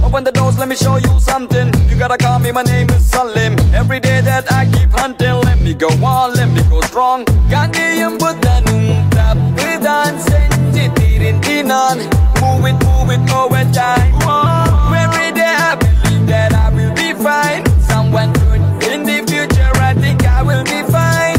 Open the doors, let me show you something. You gotta call me, my name is Salim. Every day that I keep hunting, let me go on, let me go strong. Ganiyam buddhanum tappidan senjithirindinan. Move it over time. Every day I believe that I will be fine. Someone good in the future, I think I will be fine.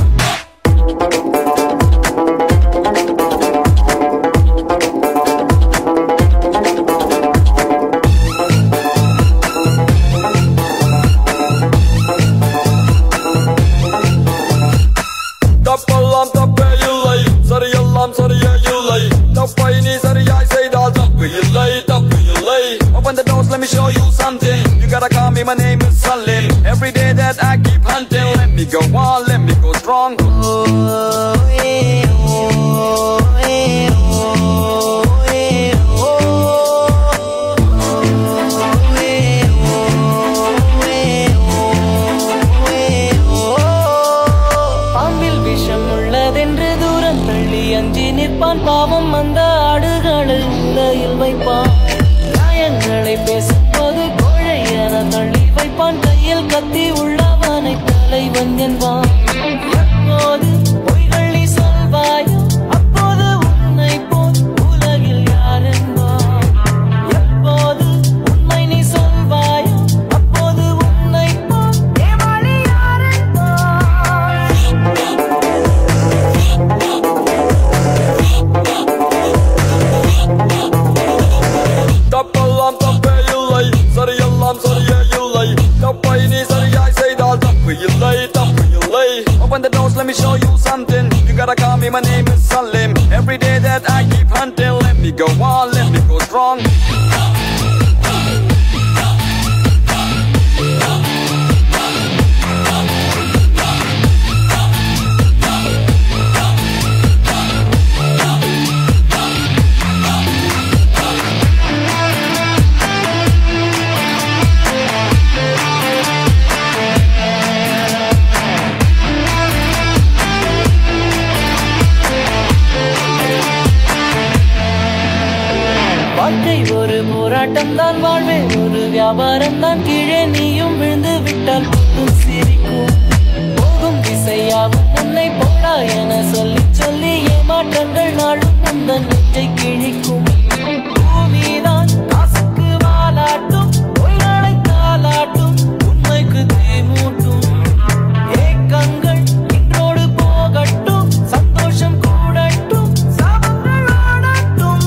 Open the doors, let me show you something. You gotta call me, my name is Salim. Every day that I keep hunting, let me go on, let me go strong. பாம்பில் விஷம் உள்ளதென்று தூரம் தள்ளி அஞ்சி நிற்பான் பாவம் அந்த ஆடுகளை உலையில் வைப்பான். நியாயங்களை பேசும்போது கோழை என தள்ளி வைப்பான். கையில் கத்தி உள்ளவனை தலைவன் என்பான். எப்போது பொய்கள் நீ சொல்வாயோ அப்போது உன்னை போல் உலகில் யார் என்பான். எப்போது உண்மை நீ சொல்வாயோ அப்போது உன்னை போல் ஏமாளி யார் என்பான். தப்பெல்லாம் தப்பே இல்லை, சரியெல்லாம் சரியே இல்லை. தப்பை நீ சரியாய் செய்தால் தப்பு இல்லை, தப்பு இல்லை. Open the doors, let me show you something. You gotta call me, my name is Salim. Every day that I keep hunting, let me go on, let me go strong. வாழ்க்கை ஒரு போராட்டம் தான், வாழ்வே ஒரு வியாபாரம் தான். கீழே நீயும் விழுந்து விட்டால் புத்தும் சிரிக்கும். போகும் திசையாவும் உன்னை போடா என சொல்லி சொல்லி ஏமாற்றங்கள் நாளும் உந்தன் நெஞ்சை கிழிக்கும். பூமிதான் காசுக்கு வாலாட்டும், பொய்களை தாலாட்டும், உண்மைக்கு தீமூட்டும். ஏக்கங்கள் இன்றோடு போகட்டும், சந்தோஷம் கூடட்டும், சாபங்கள் ஓடட்டும்.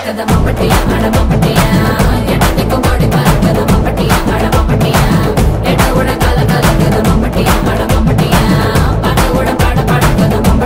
கத மாம்பட்டி அட மாம்பட்டி